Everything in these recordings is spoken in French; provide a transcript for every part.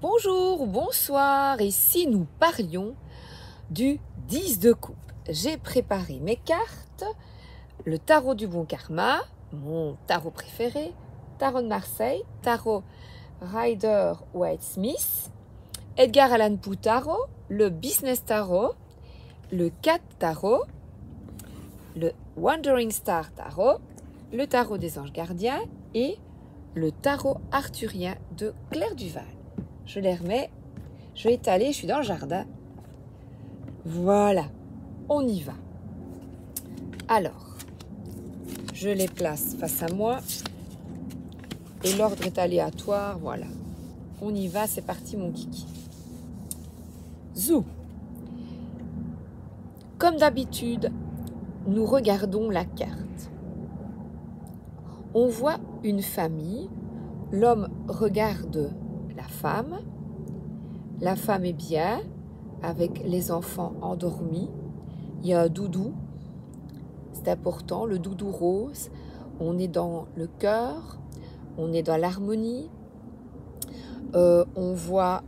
Bonjour ou bonsoir, et si nous parlions du 10 de coupe? J'ai préparé mes cartes, le tarot du bon karma, mon tarot préféré, tarot de Marseille, tarot Rider Waite Smith, Edgar Allan Poe tarot, le business tarot, le cat tarot, le Wandering Star tarot, le tarot des anges gardiens et le tarot arthurien de Claire Duval. Je les remets, je vais étaler, je suis dans le jardin. Voilà, on y va. Alors, je les place face à moi et l'ordre est aléatoire, voilà. On y va, c'est parti mon kiki. Zou. Comme d'habitude, nous regardons la carte. On voit une famille, l'homme regarde la femme est bien, avec les enfants endormis, il y a un doudou, c'est important, le doudou rose, on est dans le cœur, on est dans l'harmonie, on voit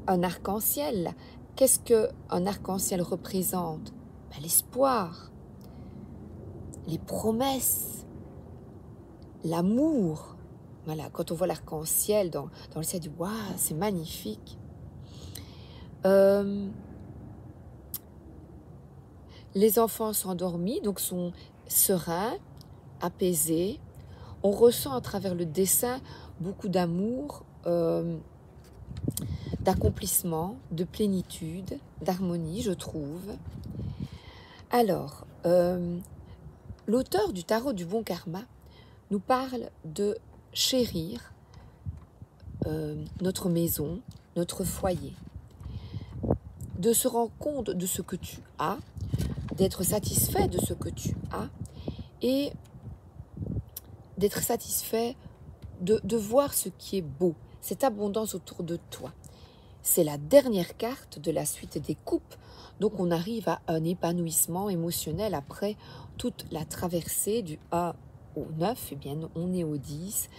un arc-en-ciel. Qu'est-ce qu'un arc-en-ciel représente? Ben, l'espoir, les promesses, l'amour. Voilà, quand on voit l'arc-en-ciel dans le ciel, on dit waouh, c'est magnifique. Les enfants sont endormis, donc sont sereins, apaisés. On ressent à travers le dessin beaucoup d'amour, d'accomplissement, de plénitude, d'harmonie, je trouve. Alors, l'auteur du tarot du bon karma nous parle de chérir notre maison, notre foyer, de se rendre compte de ce que tu as, d'être satisfait de ce que tu as et d'être satisfait de voir ce qui est beau, cette abondance autour de toi. C'est la dernière carte de la suite des coupes, donc on arrive à un épanouissement émotionnel après toute la traversée du 1 au 9, eh bien on est au 10,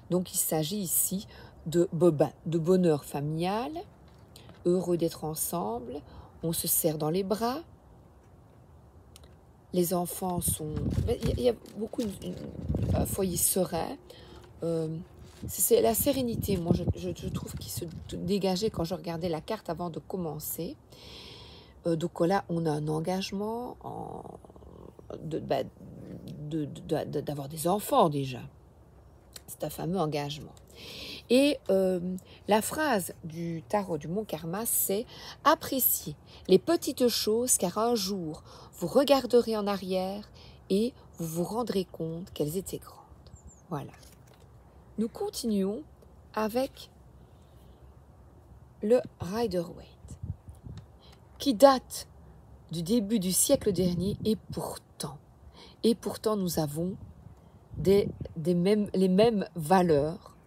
donc il s'agit ici de bonheur familial, heureux d'être ensemble, on se serre dans les bras, les enfants sont... Il y a beaucoup un foyer serein, c'est la sérénité, moi je trouve qui se dégageait quand je regardais la carte avant de commencer. Donc là, on a un engagement d'avoir des enfants déjà. C'est un fameux engagement. Et la phrase du tarot du bon karma, c'est « Appréciez les petites choses car un jour, vous regarderez en arrière et vous vous rendrez compte qu'elles étaient grandes. » Voilà. Nous continuons avec le Rider-Waite, qui date du début du siècle dernier et pourtant nous avons les mêmes valeurs.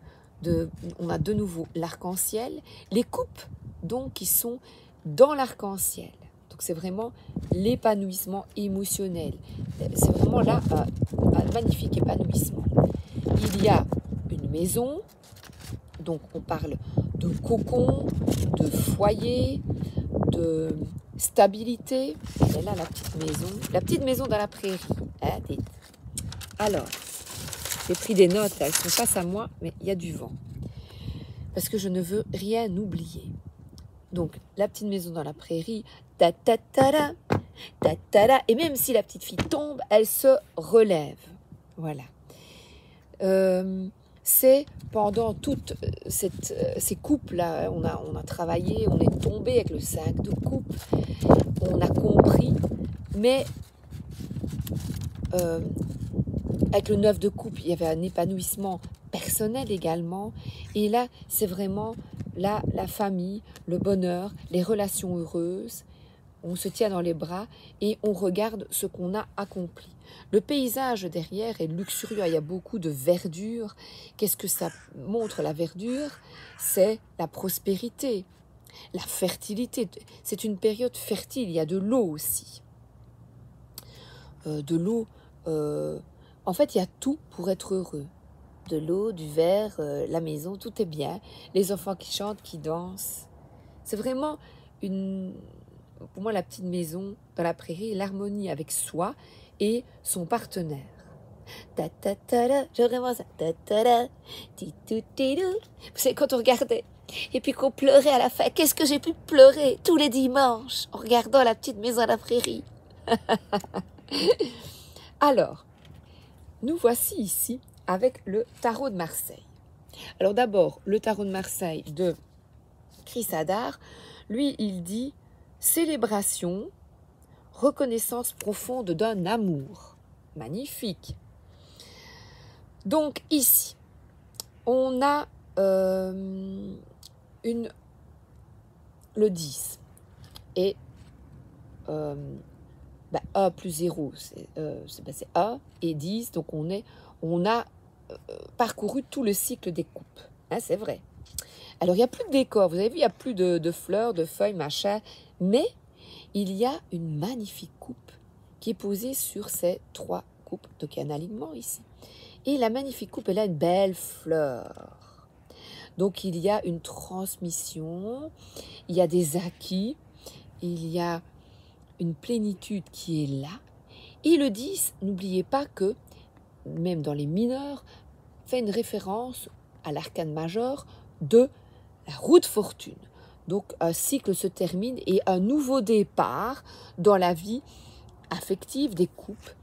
On a de nouveau l'arc-en-ciel, les coupes donc qui sont dans l'arc-en-ciel. Donc c'est vraiment l'épanouissement émotionnel. C'est vraiment là un magnifique épanouissement. Il y a une maison, donc on parle de cocon, de foyer, de stabilité. Elle est là la petite maison dans la prairie. Hein, alors, j'ai pris des notes, là, elles sont face à moi, mais il y a du vent. Parce que je ne veux rien oublier. Donc, la petite maison dans la prairie, ta-ta-ta-da, ta-ta-da, et même si la petite fille tombe, elle se relève. Voilà. C'est pendant toutes ces coupes-là, on a travaillé, on est tombé avec le 5 de coupe, on a compris, mais avec le 9 de coupe, il y avait un épanouissement personnel également. Et là, c'est vraiment la famille, le bonheur, les relations heureuses. On se tient dans les bras et on regarde ce qu'on a accompli. Le paysage derrière est luxurieux, il y a beaucoup de verdure. Qu'est-ce que ça montre, la verdure? C'est la prospérité, la fertilité. C'est une période fertile, il y a de l'eau aussi. De l'eau... en fait, il y a tout pour être heureux. de l'eau, du verre, la maison, tout est bien. Les enfants qui chantent, qui dansent. C'est vraiment pour moi, la petite maison dans la prairie, l'harmonie avec soi et son partenaire. Ta ta ta ta, je vraiment ça. Ta ta ta, ti tu ti dou. Vous savez, quand on regardait et puis qu'on pleurait à la fin, qu'est-ce que j'ai pu pleurer tous les dimanches en regardant la petite maison à la prairie. Alors, nous voici ici avec le tarot de Marseille. Alors d'abord, le tarot de Marseille de Chris Hadar, lui, il dit célébration, reconnaissance profonde d'un amour. Magnifique. Donc ici, on a le 10 et A plus 0, c'est A et 10, donc on a parcouru tout le cycle des coupes, hein, c'est vrai. Alors il n'y a plus de décor, vous avez vu, il n'y a plus de fleurs, de feuilles, machin, mais il y a une magnifique coupe qui est posée sur ces 3 coupes, donc il y a un alignement ici. Et la magnifique coupe, elle a une belle fleur. Donc il y a une transmission, il y a des acquis, il y a une plénitude qui est là. Et le 10, n'oubliez pas que, même dans les mineurs, fait une référence à l'arcane majeur de la roue de fortune. Donc un cycle se termine et un nouveau départ dans la vie affective des couples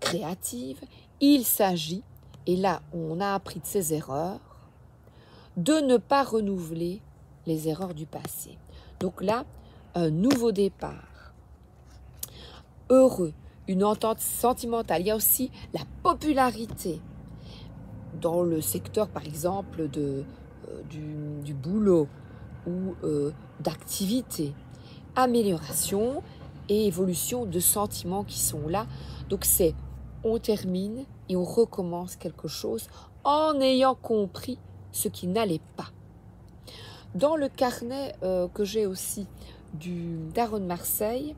créatives. Il s'agit, et là on a appris de ses erreurs, de ne pas renouveler les erreurs du passé. Donc là, un nouveau départ. Heureux, une entente sentimentale. Il y a aussi la popularité dans le secteur, par exemple, du boulot ou d'activité. Amélioration et évolution de sentiments qui sont là. Donc c'est, on termine et on recommence quelque chose en ayant compris ce qui n'allait pas. Dans le carnet que j'ai aussi du tarot de Marseille,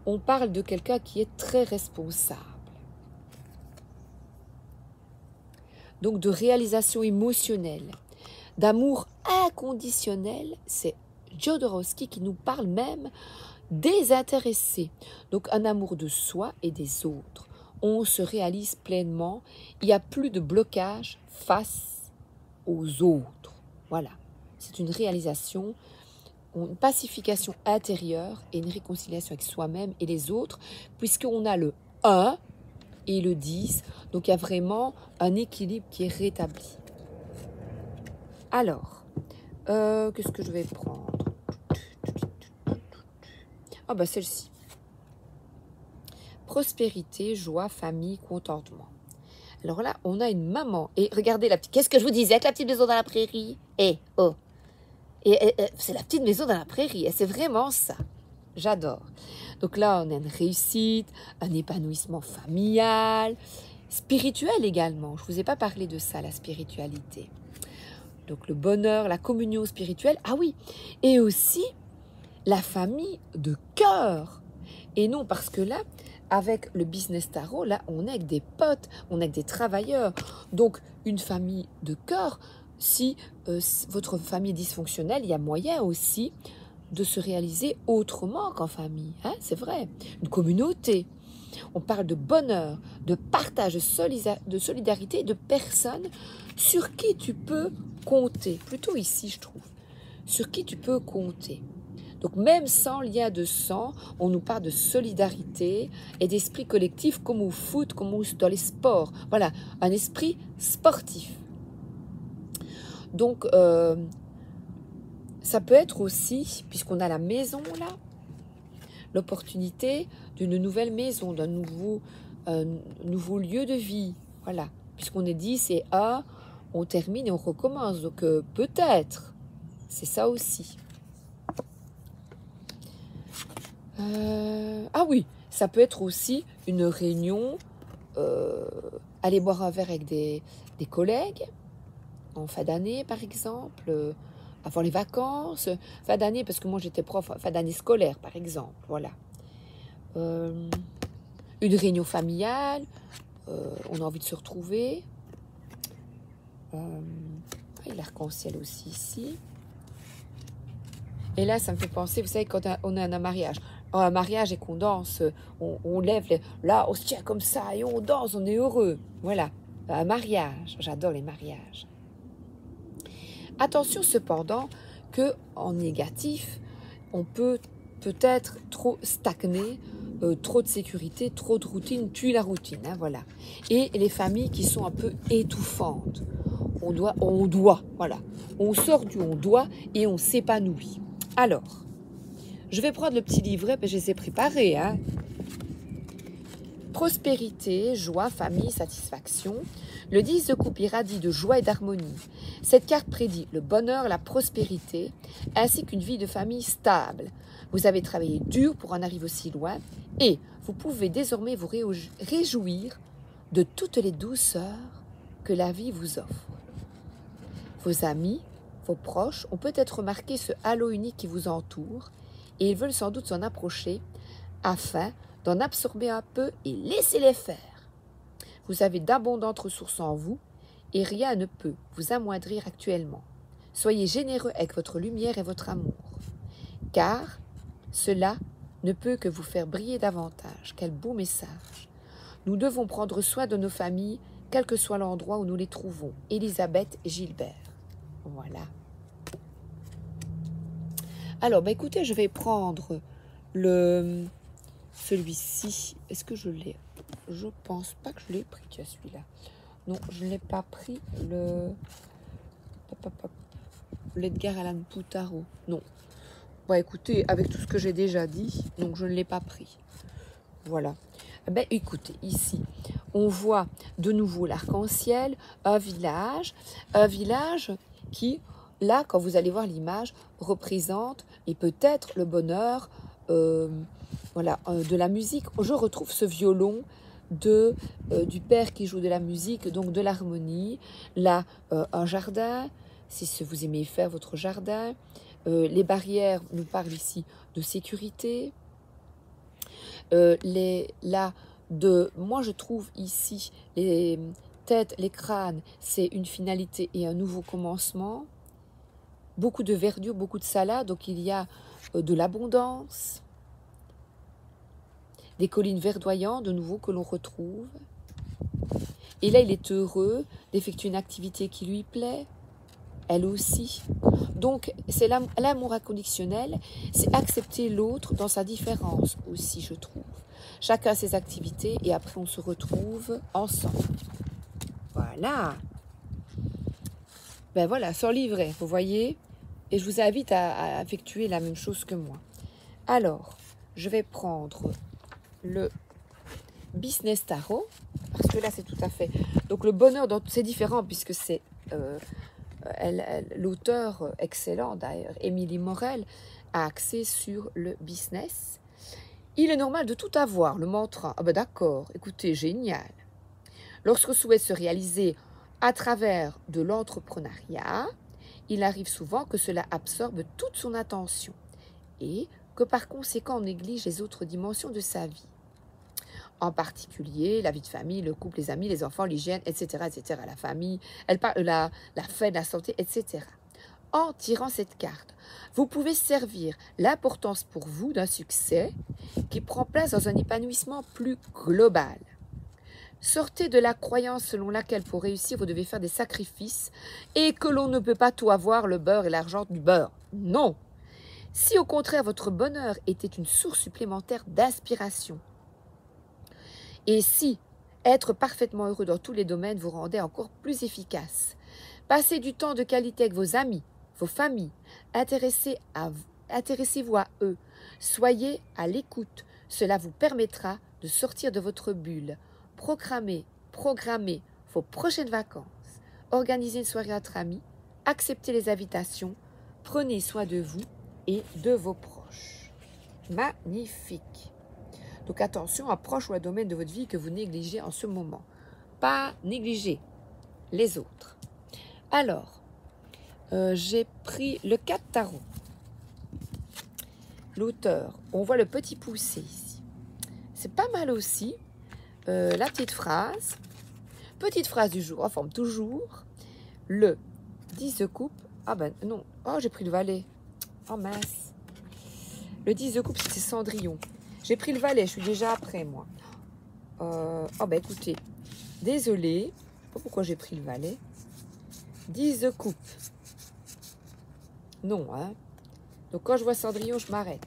on parle de quelqu'un qui est très responsable. Donc de réalisation émotionnelle, d'amour inconditionnel, c'est Jodorowsky qui nous parle même désintéressé. Donc un amour de soi et des autres. On se réalise pleinement, il n'y a plus de blocage face aux autres. Voilà, c'est une réalisation, une pacification intérieure et une réconciliation avec soi-même et les autres, puisqu'on a le 1 et le 10, donc il y a vraiment un équilibre qui est rétabli. Alors, qu'est-ce que je vais prendre? Ah bah celle-ci. Prospérité, joie, famille, contentement. Alors là, on a une maman. Et regardez la petite... Qu'est-ce que je vous disais avec la petite maison dans la prairie? Oh. Et c'est la petite maison dans la prairie. Et c'est vraiment ça. J'adore. Donc là, on a une réussite, un épanouissement familial, spirituel également. Je ne vous ai pas parlé de ça, la spiritualité. Donc le bonheur, la communion spirituelle. Ah oui, et aussi la famille de cœur. Et non, parce que là, avec le business tarot, là, on est avec des potes, on est avec des travailleurs. Donc, une famille de cœur, si votre famille est dysfonctionnelle, il y a moyen aussi de se réaliser autrement qu'en famille. Hein, c'est vrai. Une communauté. On parle de bonheur, de partage, de solidarité, de personnes sur qui tu peux compter. Plutôt ici, je trouve. Sur qui tu peux compter. Donc même sans lien de sang, on nous parle de solidarité et d'esprit collectif comme au foot, comme dans les sports. Voilà, un esprit sportif. Donc ça peut être aussi, puisqu'on a la maison là, l'opportunité d'une nouvelle maison, d'un nouveau lieu de vie. Voilà, puisqu'on est dit c'est A, on termine et on recommence. Donc peut-être, c'est ça aussi. Ah oui, ça peut être aussi une réunion, aller boire un verre avec des collègues, en fin d'année par exemple, avant les vacances, fin d'année, parce que moi j'étais prof, fin d'année scolaire par exemple, voilà. Une réunion familiale, on a envie de se retrouver, l'arc-en-ciel aussi ici. Et là, ça me fait penser, vous savez, quand on a un mariage. Un mariage et qu'on danse, on lève là, on se tient comme ça et on danse, on est heureux. Voilà, un mariage. J'adore les mariages. Attention cependant que en négatif, on peut peut-être trop stagner, trop de sécurité, trop de routine, tue la routine, hein, voilà. Et les familles qui sont un peu étouffantes. On doit, voilà. On sort du on doit et on s'épanouit. Alors, je vais prendre le petit livret, mais je les ai préparés, hein. Prospérité, joie, famille, satisfaction. Le 10 de coupe irradie de joie et d'harmonie. Cette carte prédit le bonheur, la prospérité, ainsi qu'une vie de famille stable. Vous avez travaillé dur pour en arriver aussi loin et vous pouvez désormais vous réjouir de toutes les douceurs que la vie vous offre. Vos amis, vos proches ont peut-être remarqué ce halo unique qui vous entoure et ils veulent sans doute s'en approcher afin d'en absorber un peu et laissez-les faire. Vous avez d'abondantes ressources en vous et rien ne peut vous amoindrir actuellement. Soyez généreux avec votre lumière et votre amour, car cela ne peut que vous faire briller davantage. Quel beau message. Nous devons prendre soin de nos familles, quel que soit l'endroit où nous les trouvons. Elisabeth et Gilbert. Voilà. Alors, écoutez, je vais prendre celui-ci. Est-ce que je l'ai? Je pense pas que je l'ai pris, tiens, celui-là. Non, je ne l'ai pas pris. L'Edgar Allan Poe Tarot. Non. Bon, écoutez, avec tout ce que j'ai déjà dit, donc je ne l'ai pas pris. Voilà. Écoutez, ici, on voit de nouveau l'arc-en-ciel, un village qui, là, quand vous allez voir l'image, représente, et peut-être le bonheur, de la musique. Je retrouve ce violon du père qui joue de la musique, donc de l'harmonie. Là, un jardin, si vous aimez faire votre jardin. Les barrières nous parlent ici de sécurité. Moi, je trouve ici les têtes, les crânes, c'est une finalité et un nouveau commencement. Beaucoup de verdure, beaucoup de salade, donc il y a de l'abondance. Des collines verdoyantes, de nouveau, que l'on retrouve. Et là, il est heureux d'effectuer une activité qui lui plaît, elle aussi. Donc, c'est l'amour inconditionnel, c'est accepter l'autre dans sa différence aussi, je trouve. Chacun a ses activités et après, on se retrouve ensemble. Voilà. Voilà, sans livret, vous voyez. Et je vous invite à effectuer la même chose que moi. Alors, je vais prendre le Business Tarot, parce que là, c'est tout à fait... Donc, le bonheur, c'est différent, puisque c'est... l'auteur excellent, d'ailleurs, Émilie Morel, a axé sur le business. Il est normal de tout avoir, le mantra. D'accord, écoutez, génial. Lorsqu'on souhaite se réaliser à travers de l'entrepreneuriat, il arrive souvent que cela absorbe toute son attention et que par conséquent on néglige les autres dimensions de sa vie. En particulier, la vie de famille, le couple, les amis, les enfants, l'hygiène, etc., etc. La famille, elle parle la fête, la santé, etc. En tirant cette carte, vous pouvez servir l'importance pour vous d'un succès qui prend place dans un épanouissement plus global. Sortez de la croyance selon laquelle pour réussir, vous devez faire des sacrifices et que l'on ne peut pas tout avoir, le beurre et l'argent du beurre. Non! Si au contraire votre bonheur était une source supplémentaire d'inspiration, et si être parfaitement heureux dans tous les domaines vous rendait encore plus efficace, passez du temps de qualité avec vos amis, vos familles, intéressez-vous à eux, soyez à l'écoute, cela vous permettra de sortir de votre bulle, programmez vos prochaines vacances, organisez une soirée entre amis, acceptez les invitations, prenez soin de vous et de vos proches. Magnifique! Donc attention, approche ou un domaine de votre vie que vous négligez en ce moment. Pas négliger les autres. Alors, j'ai pris le 4 tarot. L'auteur, on voit le petit poussé ici. C'est pas mal aussi. La petite phrase du jour, en forme toujours. le 10 de coupe. Ah ben non, oh j'ai pris le valet. Oh mince. Le 10 de coupe, c'était Cendrillon. J'ai pris le valet, je suis déjà après moi. Oh ben écoutez, désolé, je sais pas pourquoi j'ai pris le valet. 10 de coupe. Non, hein. Donc quand je vois Cendrillon, je m'arrête.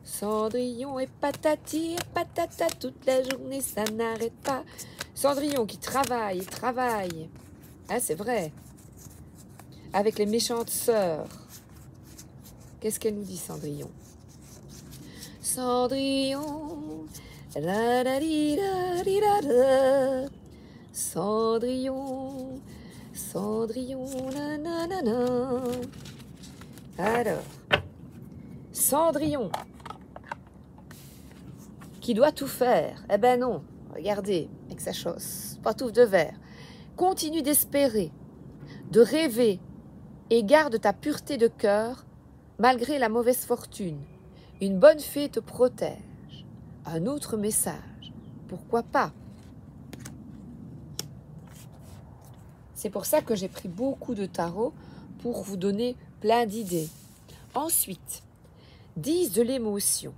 Cendrillon et patati et patata, toute la journée, ça n'arrête pas. Cendrillon qui travaille et travaille. Ah, c'est vrai. Avec les méchantes sœurs. Qu'est-ce qu'elle nous dit, Cendrillon? Cendrillon, la la li la li la la. Cendrillon, Cendrillon, na na na na. Alors, Cendrillon, qui doit tout faire. Eh ben non, regardez, avec sa chausse, pantoufle de verre. Continue d'espérer, de rêver, et garde ta pureté de cœur, malgré la mauvaise fortune. Une bonne fée te protège. Un autre message, pourquoi pas? C'est pour ça que j'ai pris beaucoup de tarot pour vous donner plein d'idées. Ensuite, 10 de l'émotion.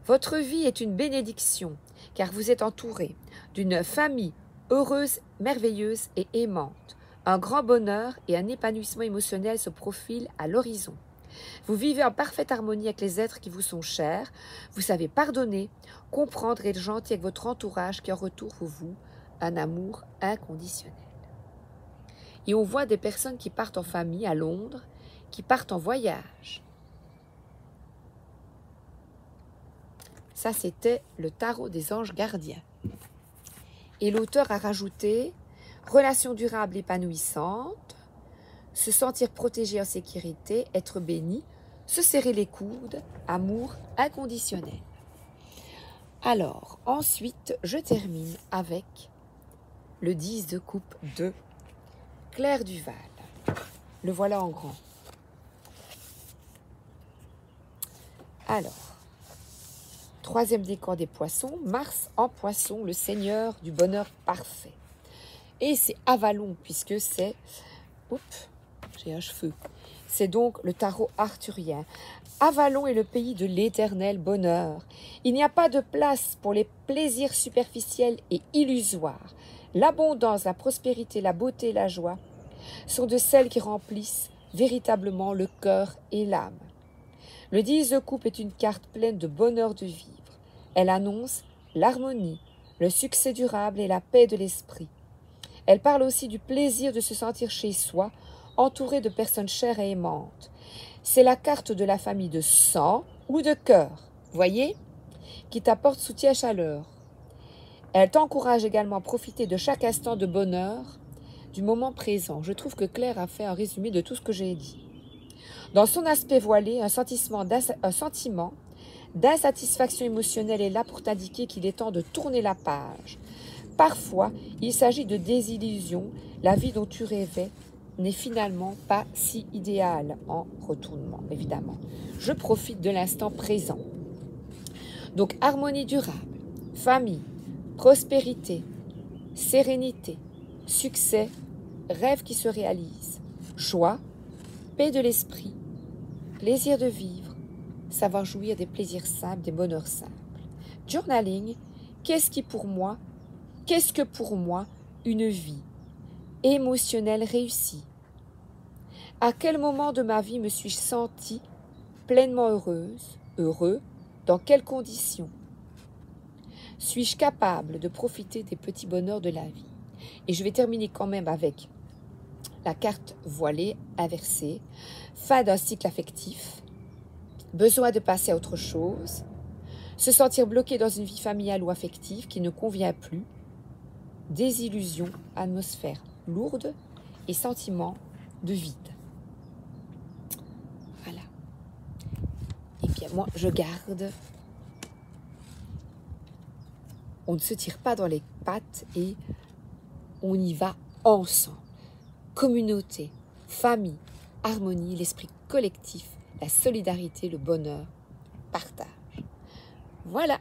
Votre vie est une bénédiction, car vous êtes entouré d'une famille heureuse, merveilleuse et aimante. Un grand bonheur et un épanouissement émotionnel se profilent à l'horizon. Vous vivez en parfaite harmonie avec les êtres qui vous sont chers. Vous savez pardonner, comprendre et être gentil avec votre entourage qui en retour vous un amour inconditionnel. Et on voit des personnes qui partent en famille à Londres, qui partent en voyage. Ça, c'était le tarot des anges gardiens. Et l'auteur a rajouté « Relation durable épanouissante, se sentir protégé en sécurité, être béni, se serrer les coudes, amour inconditionnel. » Alors, ensuite, je termine avec le 10 de coupe de Claire Duval. Le voilà en grand. Alors, troisième décan des poissons, Mars en poisson, le seigneur du bonheur parfait. Et c'est Avalon, puisque c'est... Oups, j'ai un cheveu. C'est donc le tarot arthurien. Avalon est le pays de l'éternel bonheur. Il n'y a pas de place pour les plaisirs superficiels et illusoires. L'abondance, la prospérité, la beauté et la joie sont de celles qui remplissent véritablement le cœur et l'âme. Le 10 de coupe est une carte pleine de bonheur de vivre. Elle annonce l'harmonie, le succès durable et la paix de l'esprit. Elle parle aussi du plaisir de se sentir chez soi, entouré de personnes chères et aimantes. C'est la carte de la famille de sang ou de cœur, voyez, qui t'apporte soutien et chaleur. Elle t'encourage également à profiter de chaque instant de bonheur, du moment présent. Je trouve que Claire a fait un résumé de tout ce que j'ai dit. Dans son aspect voilé, un sentiment d'insatisfaction émotionnelle est là pour t'indiquer qu'il est temps de tourner la page. Parfois, il s'agit de désillusion. La vie dont tu rêvais n'est finalement pas si idéale en retournement, évidemment. Je profite de l'instant présent. Donc, harmonie durable, famille, prospérité, sérénité, succès, rêve qui se réalise, joie, paix de l'esprit, plaisir de vivre, savoir jouir des plaisirs simples, des bonheurs simples. Journaling, qu'est-ce que pour moi une vie émotionnelle réussie? À quel moment de ma vie me suis-je sentie pleinement heureuse, heureux? Dans quelles conditions? Suis-je capable de profiter des petits bonheurs de la vie? Et je vais terminer quand même avec la carte voilée inversée, fin d'un cycle affectif, besoin de passer à autre chose, se sentir bloqué dans une vie familiale ou affective qui ne convient plus, désillusion, atmosphère lourde et sentiment de vide. Voilà. Et bien moi, je garde. On ne se tire pas dans les pattes et on y va ensemble. Communauté, famille, harmonie, l'esprit collectif, la solidarité, le bonheur, partage. Voilà.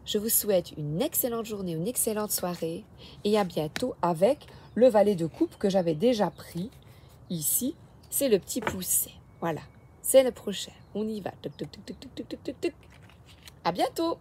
Je vous souhaite une excellente journée, une excellente soirée et à bientôt avec le valet de coupe que j'avais déjà pris. Ici, c'est le petit poucet. Voilà, c'est le prochain. On y va. Tuc, tuc, tuc, tuc, tuc, tuc, tuc, tuc. À bientôt!